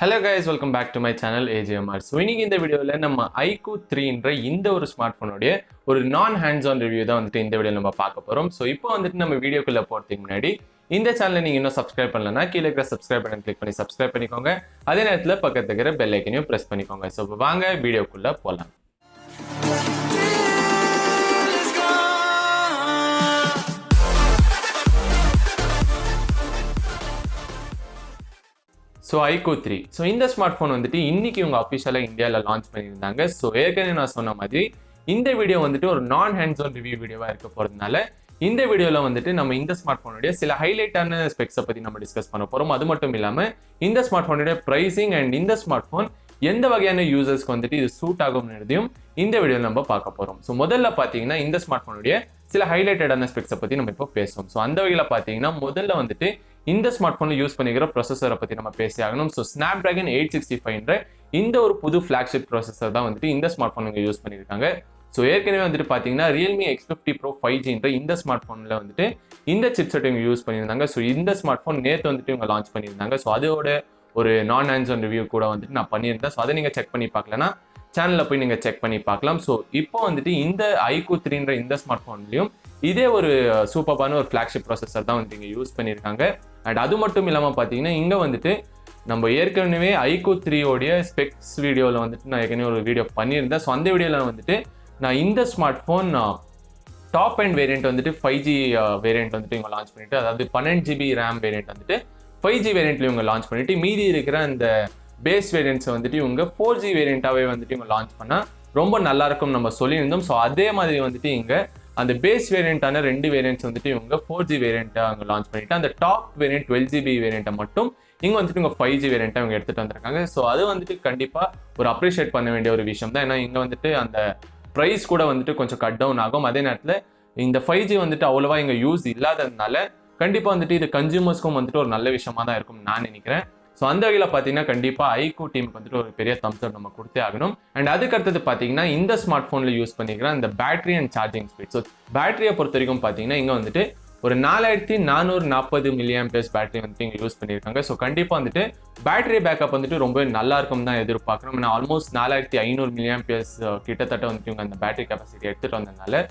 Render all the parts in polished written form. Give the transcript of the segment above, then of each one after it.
Hello guys, welcome back to my channel AGMR. So இன்னைக்கு இந்த வீடியோல நம்ம IQOO 3 என்ற இந்த ஒரு ஸ்மார்ட் போனுடைய ஒரு நான் ஹேண்ட்ஸ் ஆன் ரிவ்யூ தான் வந்துட்டு இந்த வீடியோல நம்ம பார்க்க போறோம். சோ இப்போ வந்துட்டு நம்ம வீடியோக்குள்ள போறதுக்கு முன்னாடி இந்த சேனலை நீங்க இன்னும் சப்ஸ்கிரைப் பண்ணலனா கீழ இருக்கிற சப்ஸ்கிரைப் பட்டன் கிளிக் பண்ணி சப்ஸ்கிரைப் பண்ணிக்கோங்க. அதே நேரத்துல பக்கத்துல இருக்கிற பெல் ஐகானையும் பிரஸ் பண்ணிக்கோங்க. சோ வாங்க வீடியோக்குள்ள போலாம். So IQOO 3. So இந்த ஸ்மார்ட் போன் வந்துட்டு இன்னைக்கு இவங்க அபிஷியலா இந்தியால லான்ச் பண்ணியிருந்தாங்க. ஸோ ஏற்கனவே நான் சொன்ன மாதிரி இந்த வீடியோ வந்துட்டு ஒரு நான் ஹேண்ட்ஸ் ஆன் ரிவ்யூ வீடியோவா இருக்க போறதுனால இந்த வீடியோல வந்துட்டு நம்ம இந்த ஸ்மார்ட் போனுடைய சில ஹைலைட்டான ஸ்பெக்ஸை பத்தி நம்ம டிஸ்கஸ் பண்ண போறோம். அது மட்டும் இல்லாம இந்த ஸ்மார்ட் போனுடைய பிரைசிங் அண்ட் இந்த ஸ்மார்ட் போன் எந்த வகையான யூசர்ஸ்க்கு வந்துட்டு இது சூட் ஆகும்ன்றதையும் இந்த வீடியோல நம்ம பார்க்க போறோம். ஸோ முதல்ல பாத்தீங்கன்னா இந்த ஸ்மார்ட் போனுடைய சில ஹைலைட்டடான ஸ்பெக்ஸை பத்தி நம்ம இப்போ பேசுவோம். ஸோ அந்த வகையில பாத்தீங்கன்னா முதல்ல வந்துட்டு இந்த ஸ்மார்ட் போன்ல யூஸ் பண்ணிக்கிற ப்ராசஸரை பத்தி நம்ம பேசி ஆகணும். ஸோ Snapdragon 865 இந்த ஒரு புது ஃபிளாக்ஷிப் ப்ராசஸர் தான் வந்துட்டு இந்த ஸ்மார்ட் போன் யூஸ் பண்ணியிருக்காங்க. ஸோ ஏற்கனவே வந்துட்டு பாத்தீங்கன்னா Realme X50 Pro 5G இந்த ஸ்மார்ட் போன்ல வந்துட்டு இந்த சிப்செட் இவங்க யூஸ் பண்ணியிருந்தாங்க. ஸோ இந்த ஸ்மார்ட் போன் நேற்று வந்துட்டு இவங்க லான்ச் பண்ணியிருந்தாங்க. ஸோ அதோட ஒரு நான் ஹேண்ட்ஸ் ஆன் ரிவ்யூ கூட வந்துட்டு நான் பண்ணியிருந்தேன். ஸோ அதை நீங்க செக் பண்ணி பார்க்கலன்னா சேனல்ல போய் நீங்க செக் பண்ணி பார்க்கலாம். ஸோ இப்போ வந்துட்டு இந்த IQOO 3 இந்த ஸ்மார்ட் போன்லயும் இதே ஒரு சூப்பரான ஒரு ஃபிளாக்ஷிப் ப்ராசஸர் தான் வந்து இங்க யூஸ் பண்ணியிருக்காங்க. அண்ட் அது மட்டும் இல்லாம பாத்தீங்கன்னா இங்க வந்துட்டு நம்ம ஏற்கனவே IQOO 3 உடைய ஸ்பெக்ஸ் வீடியோல வந்துட்டு நான் ஏற்கனவே ஒரு வீடியோ பண்ணியிருந்தேன். ஸோ அந்த வீடியோல வந்துட்டு நான் இந்த smart phone top and variant வந்துட்டு 5G வேரியன்ட் வந்துட்டு இவங்க லான்ச் பண்ணிட்டு, அதாவது 12GB RAM வேரியன்ட் வந்துட்டு 5G வேரியன்ட்ல இவங்க லான்ச் பண்ணிட்டு மீதி இருக்கிற அந்த பேஸ் வேரியன்ட்ஸ் வந்துட்டு இவங்க 4G வேரியண்டாவே வந்துட்டு இவங்க லான்ச் பண்ணா ரொம்ப நல்லா இருக்கும் நம்ம சொல்லியிருந்தோம். ஸோ அதே மாதிரி வந்துட்டு இங்க அந்த பேஸ் வேரியண்டான 2 வேரியன்ட்ஸ் வந்துட்டு இவங்க 4G வேரியண்ட்டை அவங்க லான்ச் பண்ணிட்டு அந்த டாப் வேரியன்ட் 12GB வேரியண்ட்டை மட்டும் இங்க வந்துட்டு இவங்க 5G வேரியண்ட்டை அவங்க எடுத்துட்டு வந்திருக்காங்க. ஸோ அது வந்துட்டு கண்டிப்பா ஒரு அப்ரிஷியேட் பண்ண வேண்டிய ஒரு விஷயம் தான். ஏன்னா இங்க வந்துட்டு அந்த ப்ரைஸ் கூட வந்துட்டு கொஞ்சம் கட் டவுன் ஆகும். அதே நேரத்துல இந்த 5G வந்துட்டு அவ்வளவா இங்க யூஸ் இல்லாததுனால கண்டிப்பா வந்துட்டு இது கன்சியூமர்ஸ்க்கும் வந்துட்டு ஒரு நல்ல விஷயமா தான் இருக்கும் நான் நினைக்கிறேன். ஸோ அந்த வகையில் பார்த்தீங்கன்னா கண்டிப்பா IQOO டீமுக்கு வந்துட்டு ஒரு பெரிய தம்ஸ் அப் நம்ம கொடுத்தே ஆகணும். அண்ட் அதுக்கு அடுத்தது பார்த்தீங்கன்னா இந்த ஸ்மார்ட் போன்ல யூஸ் பண்ணிக்கிற அந்த battery and charging speed. So பேட்டரியை பொறுத்த வரைக்கும் பார்த்தீங்கன்னா இங்க வந்துட்டு ஒரு 4440 mAh பேட்டரி வந்துட்டு இங்க யூஸ் பண்ணியிருக்காங்க. ஸோ கண்டிப்பா வந்துட்டு பேட்டரி பேக்கப் வந்துட்டு ரொம்ப நல்லா இருக்கும் தான் எதிர்பார்க்கணும். ஏன்னா ஆல்மோஸ்ட் 4500 mAh கிட்டத்தட்ட வந்துட்டு இவங்க அந்த பேட்டரி கெப்பாசிட்டி எடுத்துட்டு வந்ததுனால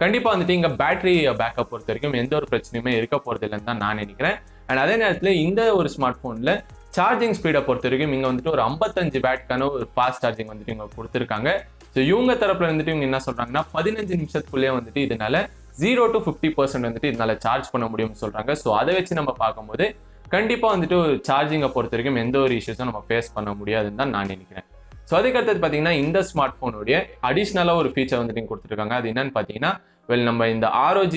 கண்டிப்பா வந்துட்டு இங்க பேட்டரி பேக்கப் பொறுத்த வரைக்கும் எந்த ஒரு பிரச்சனையுமே இருக்க போறது இல்லைன்னு தான் நான் நினைக்கிறேன். அண்ட் அதே நேரத்தில் இந்த ஒரு ஸ்மார்ட் போன்ல சார்ஜிங் ஸ்பீடை பொறுத்த வரைக்கும் இங்க வந்துட்டு ஒரு 55 வாட்க்கான ஒரு ஃபாஸ்ட் சார்ஜிங் வந்துட்டு இவங்க கொடுத்துருக்காங்க. ஸோ இவங்க தரப்புல வந்துட்டு இவங்க என்ன சொல்றாங்கன்னா 15 நிமிஷத்துக்குள்ளேயே வந்துட்டு இதனால 0 to 50% வந்துட்டு இதனால சார்ஜ் பண்ண முடியும்னு சொல்றாங்க. ஸோ அதை வச்சு நம்ம பார்க்கும்போது கண்டிப்பா வந்துட்டு ஒரு சார்ஜிங்கை பொறுத்த வரைக்கும் எந்த ஒரு இஷ்யூஸும் நம்ம ஃபேஸ் பண்ண முடியாதுன்னு தான் நான் நினைக்கிறேன். ஸோ அதுக்கு அடுத்தது பார்த்தீங்கன்னா இந்த ஸ்மார்ட் போனுடைய அடிஷ்னலா ஒரு ஃபீச்சர் வந்துட்டு கொடுத்துருக்காங்க. அது என்னன்னு பார்த்தீங்கன்னா நம்ம இந்த ROG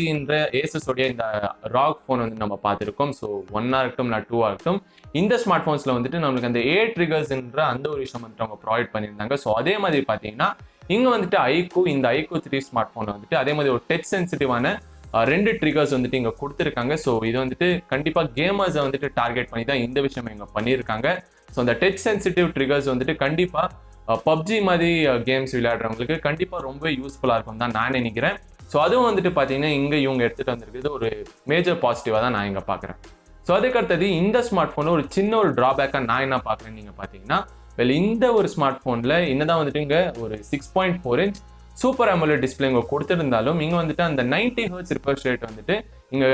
ஏசஸ் உடைய இந்த ராக் போன் வந்து நம்ம பார்த்துருக்கோம். ஸோ 1 இருக்கட்டும் இல்லை 2 இருக்கட்டும் இந்த ஸ்மார்ட் போன்ஸ்ல வந்துட்டு நம்மளுக்கு அந்த ட்ரிகர்ஸ்ன்ற அந்த ஒரு விஷயம் வந்துட்டு அவங்க ப்ரொவைட் பண்ணியிருந்தாங்க. ஸோ அதே மாதிரி பார்த்தீங்கன்னா இங்க வந்துட்டு இந்த IQOO 3 ஸ்மார்ட் போன் வந்துட்டு அதே மாதிரி ஒரு டச் சென்சிட்டிவான 2 ட்ரிகர்ஸ் வந்துட்டு இங்க கொடுத்துருக்காங்க. ஸோ இது வந்துட்டு கண்டிப்பா கேமர்ஸை வந்துட்டு டார்கெட் பண்ணி தான் இந்த விஷயம் இங்க பண்ணியிருக்காங்க. ஸோ அந்த டச் சென்சிட்டிவ் ட்ரிகர்ஸ் வந்துட்டு கண்டிப்பா PUBG மாதிரி கேம்ஸ் விளையாடுறவங்களுக்கு கண்டிப்பா ரொம்ப யூஸ்ஃபுல்லா இருக்கும் தான் நான் நினைக்கிறேன். ஸோ அதுவும் வந்துட்டு பார்த்தீங்கன்னா இங்கே இவங்க எடுத்துட்டு வந்திருக்கிறது ஒரு மேஜர் பாசிட்டிவாக தான் நான் இங்கே பார்க்குறேன். ஸோ அதுக்கு அடுத்தது இந்த ஸ்மார்ட் ஃபோனில் ஒரு சின்ன ஒரு ட்ராபேக்காக நான் என்ன பார்க்குறேன்னு நீங்கள் பார்த்தீங்கன்னா இந்த ஒரு ஸ்மார்ட் ஃபோனில் என்னதான் வந்துட்டு இங்கே ஒரு 6.4 inch சூப்பர் AMOLED டிஸ்பிளே இங்கே கொடுத்துருந்தாலும் இங்கே வந்துட்டு அந்த 90 Hz ரிஃப்ரெஷ் ரேட் வந்துட்டு இங்கே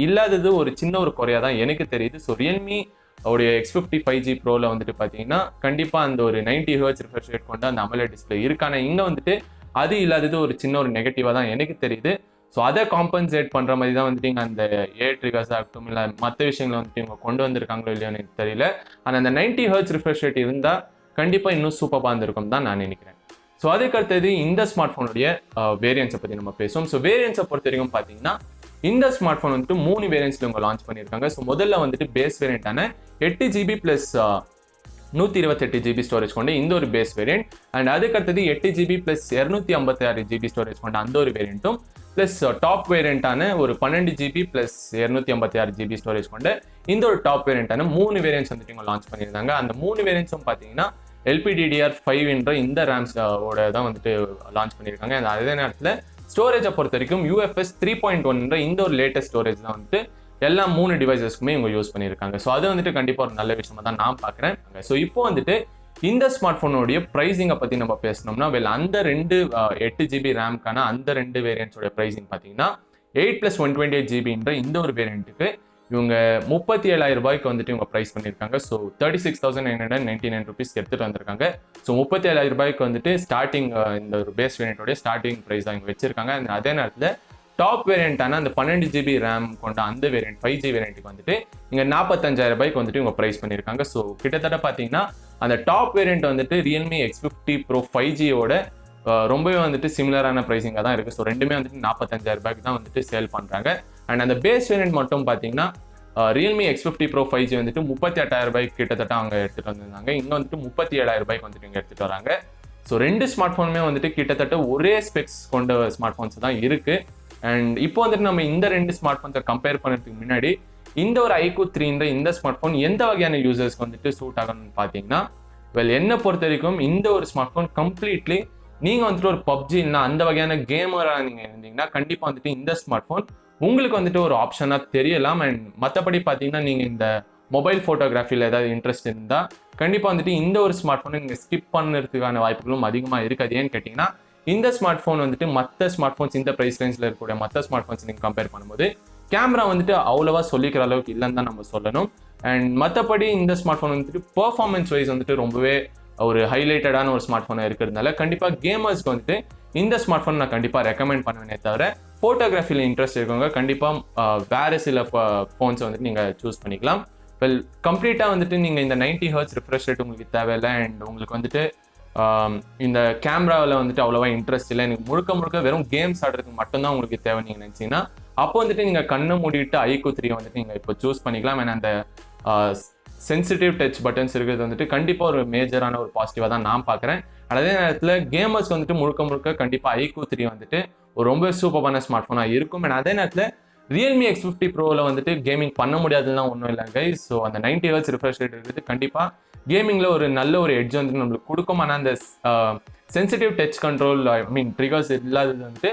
இல்லாதது ஒரு சின்ன ஒரு குறையாக தான் எனக்கு தெரியுது. ஸோ Realme உடைய X50 5G Proல வந்துட்டு பார்த்தீங்கன்னா கண்டிப்பாக அந்த ஒரு 90 Hz ரிஃப்ரெஷ் ரேட் கொண்டு அந்த AMOLED டிஸ்பிளே இருக்கான இங்கே வந்துட்டு அது இல்லாதது ஒரு சின்ன ஒரு நெகட்டிவா தான் எனக்கு தெரியுது. ஸோ அதை காம்பன்சேட் பண்ற மாதிரி தான் வந்துட்டு இங்க அந்த ட்ரிகர்ஸ் ஆகட்டும் இல்லை மற்ற விஷயங்களை வந்துட்டு இவங்க கொண்டு வந்திருக்காங்களோ இல்லையோ எனக்கு தெரியல. ஆனால் அந்த 90 Hz ரிஃப்ரெஷ் ரேட் இருந்தா கண்டிப்பா இன்னும் சூப்பராக இருந்திருக்கும் தான் நான் நினைக்கிறேன். ஸோ அதுக்கு அடுத்தது இந்த ஸ்மார்ட் போனுடைய வேரியன்ஸை பத்தி நம்ம பேசுவோம். ஸோ வேரியன்ஸை பொறுத்த வரைக்கும் பார்த்தீங்கன்னா இந்த ஸ்மார்ட் போன் வந்துட்டு 3 வேரியன்ஸ்ல இவங்க லான்ச் பண்ணியிருக்காங்க. ஸோ முதல்ல வந்துட்டு base வேரியண்டான 8GB plus 128GB storage கொண்டு இந்த ஒரு பேஸ் வேரியன்ட். அண்ட் அதுக்கு அடுத்தது 8GB பிளஸ் 256GB ஸ்டோரேஜ் கொண்ட அந்த ஒரு வேரியன்ட்டும் பிளஸ் டாப் வேரியண்டான ஒரு 12GB பிளஸ் 256GB ஸ்டோரேஜ் கொண்ட இந்த ஒரு டாப் வேரியண்டான 3 வேரியன்ட்ஸ் வந்துட்டு இவங்க லான்ச் பண்ணியிருந்தாங்க. அந்த 3 வேரியன்ட்ஸும் பார்த்தீங்கன்னா LPDDR5 இந்த ரேம்ஸ் ஓட தான் வந்துட்டு லான்ச் பண்ணியிருக்காங்க. அதே நேரத்தில் ஸ்டோரேஜை பொறுத்த வரைக்கும் UFS 3.1 இந்த ஒரு லேட்டஸ்ட் ஸ்டோரேஜ் தான் வந்துட்டு எல்லா 3 டிவைசஸ்க்குமே இவங்க யூஸ் பண்ணியிருக்காங்க. ஸோ அது வந்துட்டு கண்டிப்பாக ஒரு நல்ல விஷயமா தான் நான் பார்க்குறேன். ஸோ இப்போ வந்துட்டு இந்த ஸ்மார்ட் ஃபோனுடைய ப்ரைஸிங்கை பற்றி நம்ம பேசணும்னா அந்த 8GB ரேம்க்கான அந்த 2 வேரியன்ட்ஸோட ப்ரைஸிங் பார்த்தீங்கன்னா 8+128GB இந்த ஒரு வேரியண்ட்டுக்கு இவங்க 37,000 ரூபாய்க்கு வந்துட்டு இவங்க ப்ரைஸ் பண்ணியிருக்காங்க. ஸோ 36,999 ருபீஸ்க்கு எடுத்துகிட்டு வந்திருக்காங்க. ஸோ 37,000 ரூபாய்க்கு வந்துட்டு ஸ்டார்டிங் இந்த ஒரு பேஸ் வேரியண்ட்டோடைய ஸ்டார்டிங் ப்ரைஸ் தான் இவங்க வச்சிருக்காங்க. அதே நேரத்தில் டாப் வேரியண்டான அந்த 12GB ரேம் கொண்ட அந்த வேரியண்ட் 5G வேரியண்ட்டுக்கு வந்துட்டு இங்கே 45,000 ரூபாய்க்கு வந்துட்டு இவங்க ப்ரைஸ் பண்ணியிருக்காங்க. ஸோ கிட்டத்தட்ட பார்த்தீங்கன்னா அந்த டாப் வேரியண்ட் வந்துட்டு Realme X50 Pro 5Gயோட ரொம்பவே வந்துட்டு சிமிலரான ப்ரைஸிங்காக தான் இருக்குது. ஸோ ரெண்டுமே வந்துட்டு 45,000 ரூபாய்க்கு தான் வந்துட்டு சேல் பண்ணுறாங்க. அண்ட் அந்த பேஸ் வேரியண்ட் மட்டும் பார்த்தீங்கன்னா Realme X50 Pro 5G வந்துட்டு 38,000 ரூபாய்க்கு கிட்டத்தட்ட அவங்க எடுத்துகிட்டு வந்திருந்தாங்க. இங்கே வந்துட்டு 37,000 ரூபாய்க்கு வந்துட்டு இங்கே எடுத்துகிட்டு வராங்க. ஸோ ரெண்டு ஸ்மார்ட் ஃபோனுமே வந்துட்டு கிட்டத்தட்ட ஒரே ஸ்பெக்ஸ் கொண்ட ஸ்மார்ட் ஃபோன்ஸ் தான் இருக்குது. அண்ட் இப்போ வந்துட்டு நம்ம இந்த 2 ஸ்மார்ட் ஃபோன்ஸை கம்பேர் பண்ணுறதுக்கு முன்னாடி இந்த ஒரு IQOO 3 இந்த ஸ்மார்ட் ஃபோன் எந்த வகையான யூசர்ஸ்க்கு வந்துட்டு சூட் ஆகணும்னு பார்த்தீங்கன்னா என்னை பொறுத்த வரைக்கும் இந்த ஒரு ஸ்மார்ட் ஃபோன் கம்ப்ளீட்லி நீங்கள் வந்துட்டு ஒரு PUBG இல்லைனா அந்த வகையான கேமராக நீங்கள் இருந்தீங்கன்னா கண்டிப்பாக வந்துட்டு இந்த ஸ்மார்ட் ஃபோன் உங்களுக்கு வந்துட்டு ஒரு ஆப்ஷனாக தெரியலாம். அண்ட் மற்றபடி பார்த்தீங்கன்னா நீங்கள் இந்த மொபைல் ஃபோட்டோகிராஃபியில் ஏதாவது இன்ட்ரெஸ்ட் இருந்தால் கண்டிப்பாக வந்துட்டு இந்த ஒரு ஸ்மார்ட் ஃபோனை நீங்கள் ஸ்கிப் பண்ணுறதுக்கான வாய்ப்புகளும் அதிகமாக இருக்குது. ஏன்னு கேட்டிங்கன்னா இந்த ஸ்மார்ட் ஃபோன் வந்துட்டு மற்ற ஸ்மார்ட் ஃபோன்ஸ் இந்த ப்ரைஸ் ரேஞ்சில் இருக்கக்கூடிய மற்ற ஸ்மார்ட் ஃபோன்ஸ் நீங்கள் கம்பேர் பண்ணும்போது கேமரா வந்துட்டு அவ்வளோவா சொல்லிக்கிற அளவுக்கு இல்லைன்னு தான் நம்ம சொல்லணும். அண்ட் மற்றபடி இந்த ஸ்மார்ட் ஃபோன் வந்துட்டு பெர்ஃபார்மன்ஸ் வைஸ் வந்துட்டு ரொம்பவே ஒரு ஹைலைட்டடான ஒரு ஸ்மார்ட் ஃபோனாக இருக்கிறதுனால கண்டிப்பாக கேமர்ஸ்க்கு வந்துட்டு இந்த ஸ்மார்ட் ஃபோன் நான் கண்டிப்பாக ரெக்கமெண்ட் பண்ணுவேனே தவிர ஃபோட்டோகிராஃபியில் இன்ட்ரெஸ்ட் இருக்கவங்க கண்டிப்பாக வேறு சில ஃபோன்ஸை வந்துட்டு நீங்கள் சூஸ் பண்ணிக்கலாம். கம்ப்ளீட்டாக வந்துட்டு நீங்கள் இந்த 90 Hz ரிஃப்ரெஷ் ரேட் உங்களுக்கு தேவையில்லை. அண்ட் உங்களுக்கு வந்துட்டு இந்த கேமராவில் வந்துட்டு அவ்வளோவா இன்ட்ரெஸ்ட் இல்லை, எனக்கு முழுக்க வெறும் கேம்ஸ் ஆடுறதுக்கு மட்டும்தான் உங்களுக்கு தேவை நீங்கள் நினச்சிங்கன்னா அப்போ வந்துட்டு நீங்கள் கண்ணை மூடிட்டு IQOO 3 வந்துட்டு நீங்கள் இப்போ சூஸ் பண்ணிக்கலாம். ஏன்னா அந்த சென்சிட்டிவ் டச் பட்டன்ஸ் இருக்கிறது வந்துட்டு கண்டிப்பாக ஒரு மேஜரான ஒரு பாசிட்டிவாக தான் நான் பார்க்குறேன். அதே நேரத்தில் கேமர்ஸ் வந்துட்டு முழுக்க கண்டிப்பாக IQOO 3 வந்துட்டு ஒரு ரொம்ப சூப்பரான ஸ்மார்ட் ஃபோனாக இருக்கும். அண்ட் அதே நேரத்தில் Realme X50 Proவில் வந்துட்டு கேமிங் பண்ண முடியாதுன்னா ஒன்றும் இல்லை கைஸ். ஸோ அந்த 90 Hz ரிஃப்ரெஷ் ரேட் இருக்கிறது கண்டிப்பாக கேமிங்கில் ஒரு நல்ல ஒரு எட்ஜ் வந்துட்டு நம்மளுக்கு கொடுக்கும். ஆனால் அந்த சென்சிட்டிவ் டச் கண்ட்ரோல் ட்ரிகர்ஸ் இல்லாதது வந்துட்டு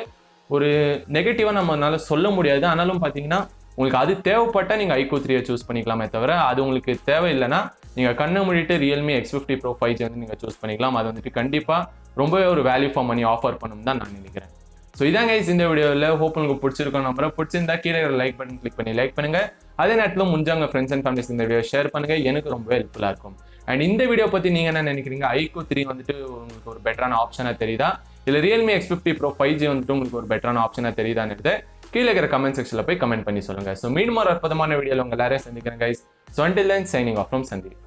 ஒரு நெகட்டிவாக நம்மளால சொல்ல முடியாது. ஆனாலும் பார்த்தீங்கன்னா உங்களுக்கு அது தேவைப்பட்டால் நீங்கள் IQOO 3 சூஸ் பண்ணிக்கலாமே தவிர அது உங்களுக்கு தேவையில்லைன்னா நீங்கள் கண்ணை மூடிட்டு Realme X50 Pro 5G வந்து நீங்கள் சூஸ் பண்ணிக்கலாம். அது வந்துட்டு கண்டிப்பாக ரொம்பவே ஒரு வேல்யூ ஃபார் மணி ஆஃபர் பண்ணணும் தான் நான் நினைக்கிறேன். ஸோ இதான் கைஸ் இந்த வீடியோவில். ஹோப் உங்களுக்கு பிடிச்சிருக்கோம். நம்பரை பிடிச்சிருந்தா கீழே லைக் பட்டன் கிளிக் பண்ணி லைக் பண்ணுங்க. அதே நேரத்தில் முடிஞ்சவங்க ஃப்ரெண்ட்ஸ் அண்ட் ஃபேமிலிஸ் இந்த வீடியோ ஷேர் பண்ணுங்க, எனக்கு ரொம்பவே ஹெல்ப்ஃபுல்லாக இருக்கும். அண்ட் இந்த வீடியோ பற்றி நீங்கள் என்ன நினைக்கிறீங்க? IQOO 3 வந்துட்டு உங்களுக்கு ஒரு பெட்டரான ஆப்ஷனாக தெரியுதா, இல்லை Realme X50 Pro 5G வந்துட்டு உங்களுக்கு ஒரு பெட்டரான ஆப்ஷனாக தெரியுதான்னு கீழே இருக்கிற கமெண்ட் செக்ஷனில் போய் கமெண்ட் பண்ணி சொல்லுங்க. ஸோ மீண்டும் ஒரு அற்புதமான வீடியோவில் உங்கள் எல்லாரையும் சந்திக்கிறேன் guys. So until then signing off from Sandeep.